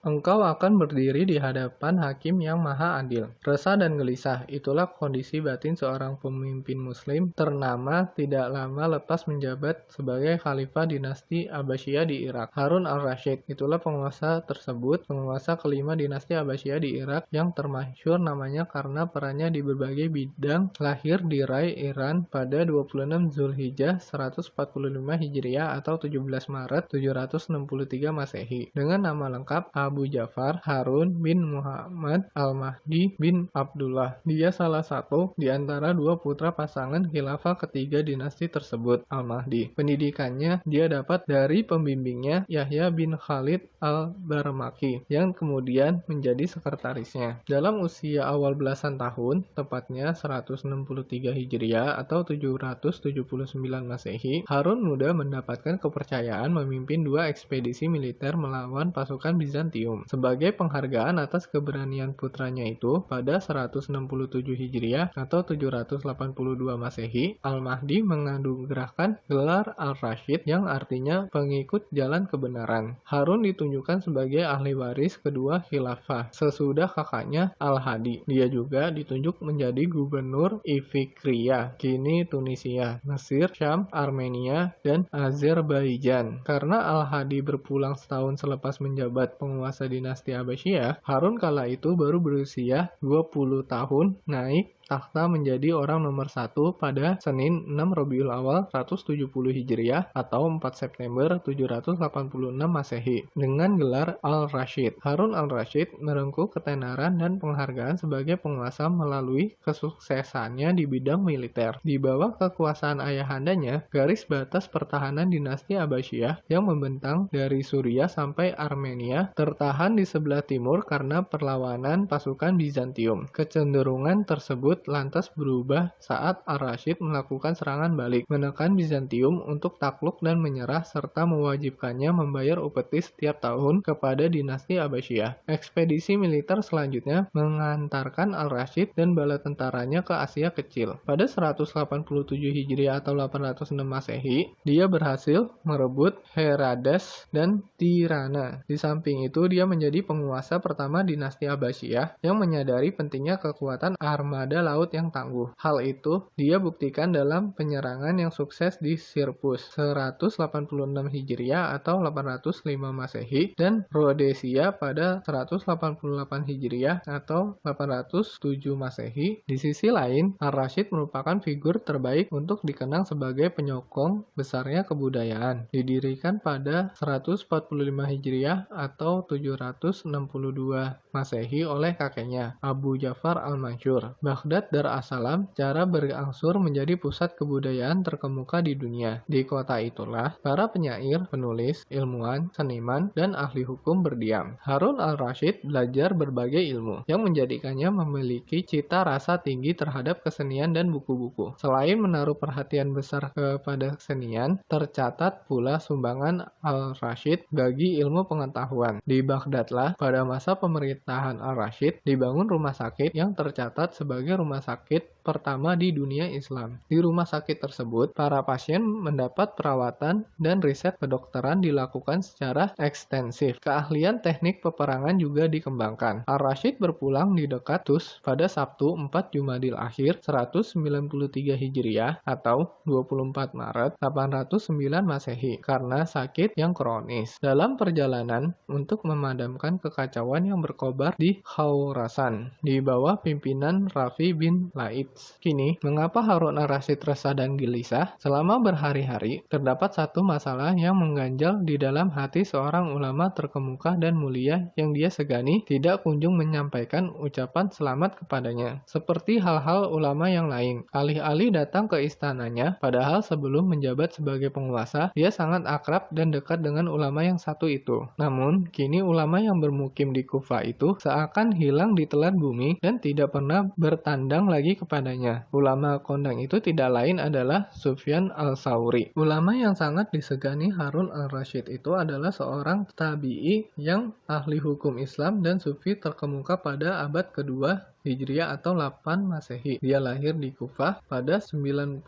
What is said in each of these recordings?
Engkau akan berdiri di hadapan hakim yang maha adil. Resah dan gelisah, itulah kondisi batin seorang pemimpin muslim ternama tidak lama lepas menjabat sebagai khalifah dinasti Abbasiyah di Irak. Harun al-Rashid, itulah penguasa tersebut, penguasa kelima dinasti Abbasiyah di Irak yang termasyhur namanya karena perannya di berbagai bidang. Lahir di Rai, Iran pada 26 Zulhijjah 145 Hijriah atau 17 Maret 763 Masehi. Dengan nama lengkap Abu Ja'far Harun bin Muhammad Al-Mahdi bin Abdullah. Dia salah satu di antara dua putra pasangan khilafah ketiga dinasti tersebut, Al-Mahdi. Pendidikannya dia dapat dari pembimbingnya Yahya bin Khalid Al-Barmaki, yang kemudian menjadi sekretarisnya. Dalam usia awal belasan tahun, tepatnya 163 Hijriah atau 779 Masehi, Harun muda mendapatkan kepercayaan memimpin dua ekspedisi militer melawan pasukan Bizantium. Sebagai penghargaan atas keberanian putranya itu, pada 167 Hijriah atau 782 Masehi, Al-Mahdi menganugerahkan gelar Al-Rashid yang artinya pengikut jalan kebenaran. Harun ditunjukkan sebagai ahli waris kedua khilafah sesudah kakaknya Al-Hadi. Dia juga ditunjuk menjadi gubernur Ifikriyah, kini Tunisia, Mesir, Syam, Armenia, dan Azerbaijan. Karena Al-Hadi berpulang setahun selepas menjabat penguasa dinasti Abbasiyah, Harun kala itu baru berusia 20 tahun, naik takhta menjadi orang nomor 1 pada Senin 6 Rabiul Awal 170 Hijriah atau 4 September 786 Masehi dengan gelar Al-Rashid. Harun al-Rashid merengkuh ketenaran dan penghargaan sebagai penguasa melalui kesuksesannya di bidang militer. Di bawah kekuasaan ayahandanya, garis batas pertahanan dinasti Abbasiyah yang membentang dari Suriah sampai Armenia tertahan di sebelah timur karena perlawanan pasukan Bizantium. Kecenderungan tersebut lantas berubah saat Ar-Rashid melakukan serangan balik, menekan Bizantium untuk takluk dan menyerah serta mewajibkannya membayar upeti setiap tahun kepada dinasti Abbasiyah. Ekspedisi militer selanjutnya mengantarkan Al-Rashid dan bala tentaranya ke Asia Kecil. Pada 187 Hijriah atau 806 Masehi, dia berhasil merebut Herakles dan Tirana. Di samping itu, dia menjadi penguasa pertama dinasti Abbasiyah yang menyadari pentingnya kekuatan armada laut yang tangguh. Hal itu dia buktikan dalam penyerangan yang sukses di Sirpus 186 Hijriah atau 805 Masehi dan Rhodesia pada 188 Hijriah atau 807 Masehi. Di sisi lain, Ar-Rashid merupakan figur terbaik untuk dikenang sebagai penyokong besarnya kebudayaan. Didirikan pada 145 Hijriah atau 762 Masehi oleh kakeknya, Abu Ja'far al-Mansur. Baghdad Darussalam cara berangsur menjadi pusat kebudayaan terkemuka di dunia. Di kota itulah para penyair, penulis, ilmuwan, seniman, dan ahli hukum berdiam. Harun al-Rashid belajar berbagai ilmu yang menjadikannya memiliki cita rasa tinggi terhadap kesenian dan buku-buku. Selain menaruh perhatian besar kepada kesenian, tercatat pula sumbangan al-Rashid bagi ilmu pengetahuan. Di Baghdadlah pada masa pemerintahan al-Rashid dibangun rumah sakit yang tercatat sebagai rumah sakit pertama di dunia Islam. Di rumah sakit tersebut, para pasien mendapat perawatan dan riset kedokteran dilakukan secara ekstensif. Keahlian teknik peperangan juga dikembangkan. Ar-Rashid berpulang di dekat Tus pada Sabtu 4 Jumadil Akhir 193 Hijriah atau 24 Maret 809 Masehi karena sakit yang kronis. Dalam perjalanan untuk memadamkan kekacauan yang berkobar di Khurasan di bawah pimpinan Rafi bin Laits. Kini, mengapa Harun al-Rashid resah dan gelisah? Selama berhari-hari, terdapat satu masalah yang mengganjal di dalam hati seorang ulama terkemuka dan mulia yang dia segani tidak kunjung menyampaikan ucapan selamat kepadanya. Seperti hal-hal ulama yang lain, alih-alih datang ke istananya, padahal sebelum menjabat sebagai penguasa, dia sangat akrab dan dekat dengan ulama yang satu itu. Namun, kini ulama yang bermukim di Kufah itu seakan hilang di telan bumi dan tidak pernah bertandang lagi kepadanya. Ulama kondang itu tidak lain adalah Sufyan al-Tsauri. Ulama yang sangat disegani Harun al-Rashid itu adalah seorang tabi'i yang ahli hukum Islam dan sufi terkemuka pada abad kedua Hijriah atau 8 Masehi. Dia lahir di Kufah pada 97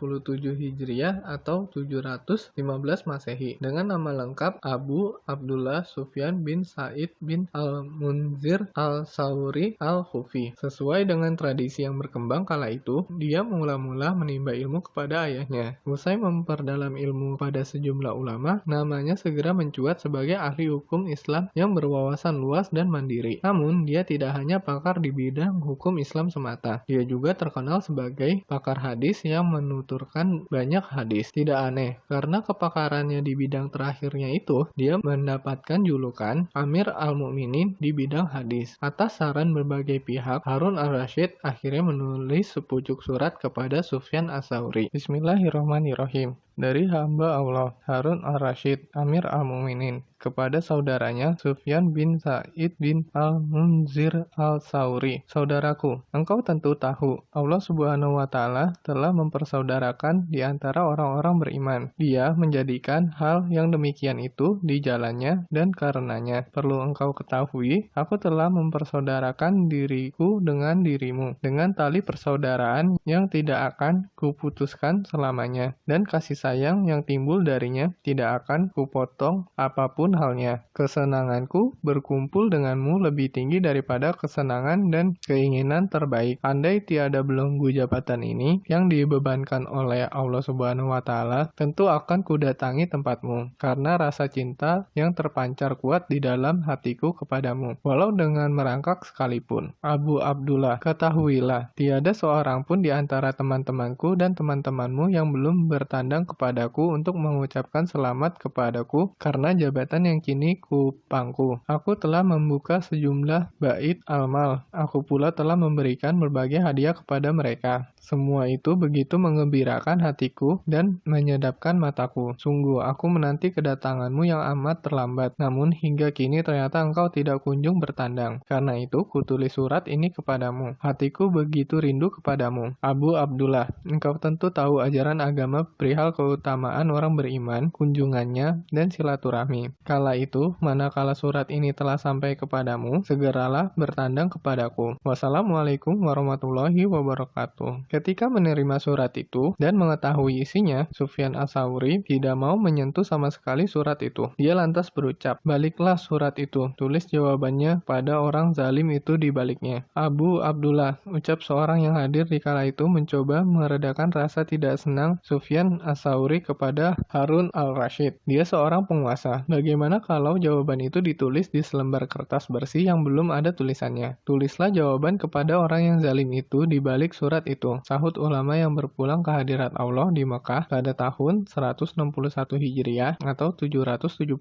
Hijriah atau 715 Masehi. Dengan nama lengkap Abu Abdullah Sufyan bin Sa'id bin Al-Munzir Al-Sauri Al-Khufi. Sesuai dengan tradisi yang berkembang kala itu, dia mula-mula menimba ilmu kepada ayahnya. Usai memperdalam ilmu pada sejumlah ulama, namanya segera mencuat sebagai ahli hukum Islam yang berwawasan luas dan mandiri. Namun, dia tidak hanya pakar di bidang hukum Islam semata. Dia juga terkenal sebagai pakar hadis yang menuturkan banyak hadis. Tidak aneh, karena kepakarannya di bidang terakhirnya itu, dia mendapatkan julukan Amir Al-Mu'minin di bidang hadis. Atas saran berbagai pihak, Harun Ar-Rasyid akhirnya menulis sepucuk surat kepada Sufyan Ats-Tsauri. Bismillahirrahmanirrahim. Dari hamba Allah, Harun Ar-Rasyid, Amir Al-Mu'minin, kepada saudaranya Sufyan bin Sa'id bin Al-Munzir Al-Sauri. Saudaraku, engkau tentu tahu, Allah Subhanahu wa Ta'ala telah mempersaudarakan di antara orang-orang beriman. Dia menjadikan hal yang demikian itu di jalannya dan karenanya. Perlu engkau ketahui, aku telah mempersaudarakan diriku dengan dirimu, dengan tali persaudaraan yang tidak akan kuputuskan selamanya, dan kasih sayang yang timbul darinya tidak akan kupotong apapun halnya. Kesenanganku berkumpul denganmu lebih tinggi daripada kesenangan dan keinginan terbaik. Andai tiada belenggu jabatan ini yang dibebankan oleh Allah Subhanahu wa Ta'ala, tentu akan kudatangi tempatmu, karena rasa cinta yang terpancar kuat di dalam hatiku kepadamu, walau dengan merangkak sekalipun. Abu Abdullah, ketahuilah, tiada seorang pun di antara teman-temanku dan teman-temanmu yang belum bertandang kepadaku untuk mengucapkan selamat kepadaku karena jabatan yang kini kupangku. Aku telah membuka sejumlah bait al-mal. Aku pula telah memberikan berbagai hadiah kepada mereka. Semua itu begitu mengembirakan hatiku dan menyedapkan mataku. Sungguh, aku menanti kedatanganmu yang amat terlambat. Namun, hingga kini ternyata engkau tidak kunjung bertandang. Karena itu, kutulis surat ini kepadamu. Hatiku begitu rindu kepadamu. Abu Abdullah, engkau tentu tahu ajaran agama perihal keutamaan orang beriman, kunjungannya, dan silaturahmi. Kala itu, manakala surat ini telah sampai kepadamu, segeralah bertandang kepadaku. Wassalamualaikum warahmatullahi wabarakatuh. Ketika menerima surat itu dan mengetahui isinya, Sufyan Ats-Tsauri tidak mau menyentuh sama sekali surat itu. Dia lantas berucap, baliklah surat itu, tulis jawabannya pada orang zalim itu di baliknya. Abu Abdullah, ucap seorang yang hadir di kala itu mencoba meredakan rasa tidak senang Sufyan Ats-Tsauri kepada Harun Al-Rasyid. Dia seorang penguasa. Bagaimana kalau jawaban itu ditulis di selembar kertas bersih yang belum ada tulisannya? Tulislah jawaban kepada orang yang zalim itu di balik surat itu. Sahut ulama yang berpulang ke hadirat Allah di Mekah pada tahun 161 Hijriah atau 778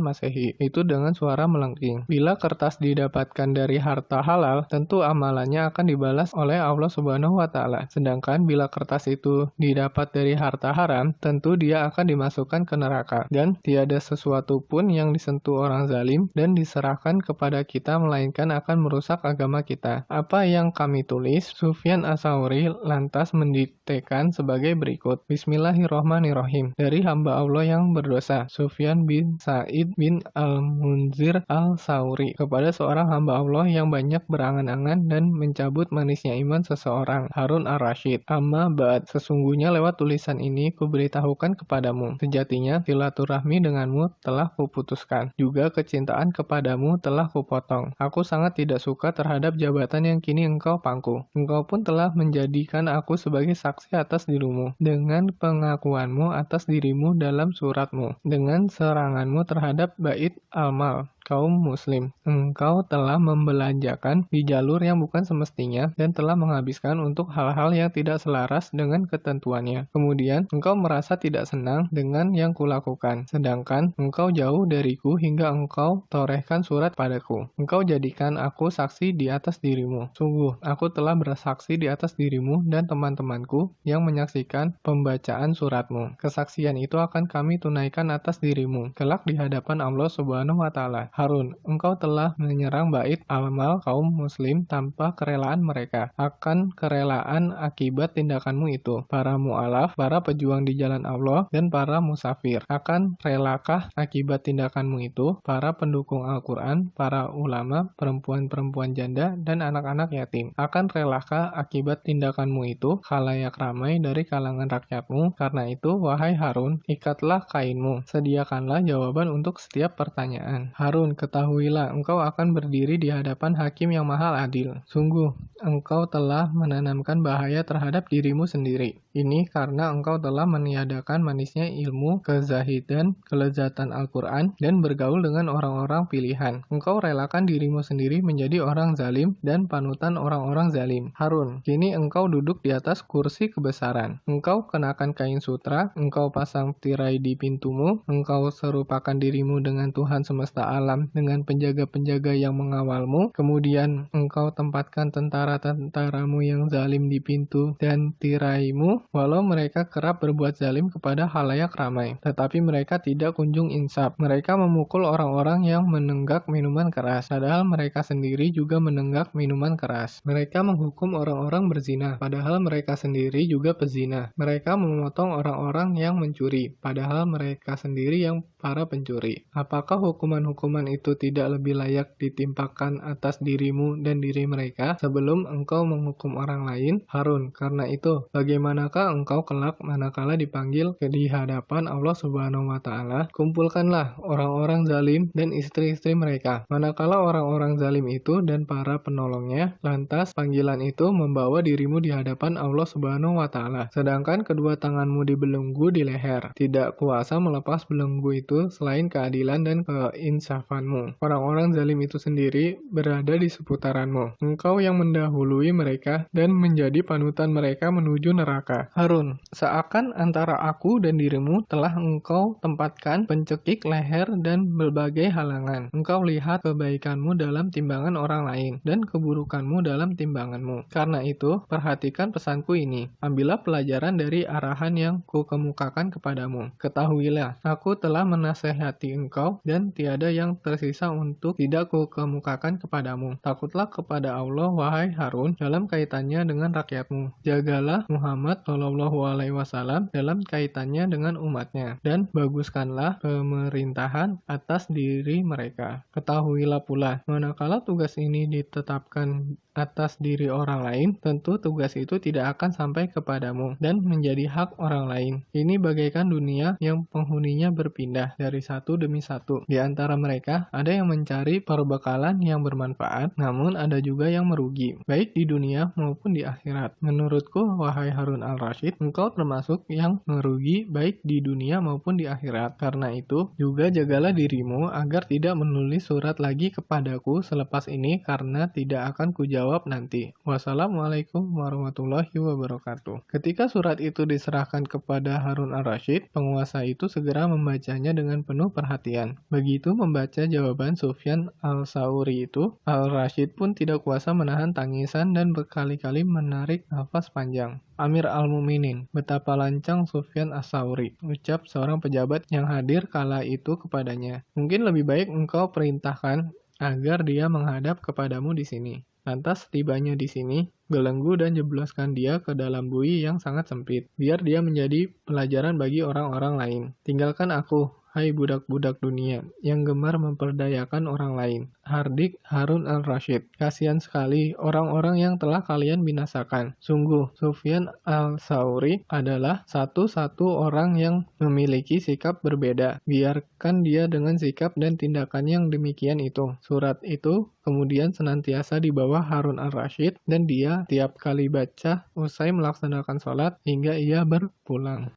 Masehi. Itu dengan suara melengking. Bila kertas didapatkan dari harta halal, tentu amalannya akan dibalas oleh Allah Subhanahu wa Ta'ala. Sedangkan bila kertas itu didapat dari harta haram, tentu dia akan dimasukkan ke neraka. Dan tiada sesuatu pun yang disentuh orang zalim dan diserahkan kepada kita melainkan akan merusak agama kita. Apa yang kami tulis, Sufyan Ats-Tsauri lantas mendiktekan sebagai berikut. Bismillahirrahmanirrahim. Dari hamba Allah yang berdosa, Sufyan bin Sa'id bin Al-Munzir Al-Sauri, kepada seorang hamba Allah yang banyak berangan-angan dan mencabut manisnya iman seseorang, Harun Ar-Rasyid. Amma ba'd, sesungguhnya lewat tulisan ini kuberitahukan kepadamu, sejatinya silaturahmi denganmu telah kuputuskan, juga kecintaan kepadamu telah kupotong. Aku sangat tidak suka terhadap jabatan yang kini engkau pangku. Engkau pun telah menjadikan aku sebagai saksi atas dirimu, dengan pengakuanmu atas dirimu dalam suratmu, dengan seranganmu terhadap bait al-mal, kaum muslim. Engkau telah membelanjakan di jalur yang bukan semestinya dan telah menghabiskan untuk hal-hal yang tidak selaras dengan ketentuannya. Kemudian, engkau merasa tidak senang dengan yang kulakukan, sedangkan engkau jauh dariku hingga engkau torehkan surat padaku. Engkau jadikan aku saksi di atas dirimu. Sungguh, aku telah bersaksi di atas dirimu dan teman-temanku yang menyaksikan pembacaan suratmu. Kesaksian itu akan kami tunaikan atas dirimu, kelak di hadapan Allah Subhanahu wa Ta'ala. Harun, engkau telah menyerang bait amal kaum muslim tanpa kerelaan mereka. Akan kerelaan akibat tindakanmu itu, para mu'alaf, para pejuang di jalan Allah, dan para musafir. Akan relakah akibat tindakanmu itu, para pendukung Al-Quran, para ulama, perempuan-perempuan janda, dan anak-anak yatim. Akan relakah akibat tindakanmu itu, khalayak ramai dari kalangan rakyatmu? Karena itu, wahai Harun, ikatlah kainmu, sediakanlah jawaban untuk setiap pertanyaan. Harun, ketahuilah, engkau akan berdiri di hadapan hakim yang maha adil. Sungguh, engkau telah menanamkan bahaya terhadap dirimu sendiri. Ini karena engkau telah meniadakan manisnya ilmu, kezahidan, kelezatan Al-Quran, dan bergaul dengan orang-orang pilihan. Engkau relakan dirimu sendiri menjadi orang zalim dan panutan orang-orang zalim. Harun, kini engkau duduk di atas kursi kebesaran. Engkau kenakan kain sutra, engkau pasang tirai di pintumu, engkau serupakan dirimu dengan Tuhan semesta alam, dengan penjaga-penjaga yang mengawalmu, kemudian engkau tempatkan tentara-tentaramu yang zalim di pintu dan tiraimu, walau mereka kerap berbuat zalim kepada khalayak ramai, tetapi mereka tidak kunjung insaf. Mereka memukul orang-orang yang menenggak minuman keras, padahal mereka sendiri juga menenggak minuman keras. Mereka menghukum orang-orang berzina, padahal mereka sendiri juga pezina. Mereka memotong orang-orang yang mencuri, padahal mereka sendiri yang para pencuri. Apakah hukuman-hukuman itu tidak lebih layak ditimpakan atas dirimu dan diri mereka sebelum engkau menghukum orang lain? Harun, karena itu, bagaimanakah engkau kelak manakala dipanggil di hadapan Allah Subhanahu wa Ta'ala? Kumpulkanlah orang-orang zalim dan istri-istri mereka. Manakala orang-orang zalim itu dan para penolongnya, lantas panggilan itu membawa dirimu di hadapan Allah Subhanahu wa Ta'ala, sedangkan kedua tanganmu dibelenggu di leher. Tidak kuasa melepas belenggu itu selain keadilan dan keinsafanmu. Orang-orang zalim itu sendiri berada di seputaranmu. Engkau yang mendahului mereka dan menjadi panutan mereka menuju neraka. Harun, seakan antara aku dan dirimu telah engkau tempatkan pencekik leher dan berbagai halangan. Engkau lihat kebaikanmu dalam timbangan orang lain dan keburukanmu dalam timbanganmu. Karena itu, perhatikan pesanku ini. Ambillah pelajaran dari arahan yang kukemukakan kepadamu. Ketahuilah, aku telah menasehati engkau dan tiada yang tersisa untuk tidak kukemukakan kepadamu. Takutlah kepada Allah, wahai Harun, dalam kaitannya dengan rakyatmu. Jagalah Muhammad SAW dalam kaitannya dengan umatnya, dan baguskanlah pemerintahan atas diri mereka. Ketahuilah pula, manakala tugas ini ditetapkan atas diri orang lain, tentu tugas itu tidak akan sampai kepadamu dan menjadi hak orang lain. Ini bagaikan dunia yang penghuninya berpindah dari satu demi satu. Di antara mereka, ada yang mencari perbekalan yang bermanfaat, namun ada juga yang merugi, baik di dunia maupun di akhirat. Menurutku, wahai Harun al-Rashid, engkau termasuk yang merugi baik di dunia maupun di akhirat. Karena itu, juga jagalah dirimu agar tidak menulis surat lagi kepadaku selepas ini, karena tidak akan kujawab nanti. Wassalamualaikum warahmatullahi wabarakatuh. Ketika surat itu diserahkan kepada Harun al-Rashid, penguasa itu segera membacanya dengan penuh perhatian. Begitu membaca jawaban Sufyan al-Sauri itu, al-Rashid pun tidak kuasa menahan tangisan dan berkali-kali menarik nafas panjang. Amir al-Muminin, betapa lancang Sufyan as-Sauri, ucap seorang pejabat yang hadir kala itu kepadanya. Mungkin lebih baik engkau perintahkan agar dia menghadap kepadamu di sini. Lantas tibanya di sini, belenggu dan jebloskan dia ke dalam bui yang sangat sempit, biar dia menjadi pelajaran bagi orang-orang lain. Tinggalkan aku, hai budak-budak dunia, yang gemar memperdayakan orang lain. Hardik Harun al-Rashid, kasihan sekali orang-orang yang telah kalian binasakan. Sungguh, Sufyan al-Sauri adalah satu-satu orang yang memiliki sikap berbeda. Biarkan dia dengan sikap dan tindakan yang demikian itu. Surat itu kemudian senantiasa di bawah Harun al-Rashid, dan dia tiap kali baca usai melaksanakan sholat hingga ia berpulang.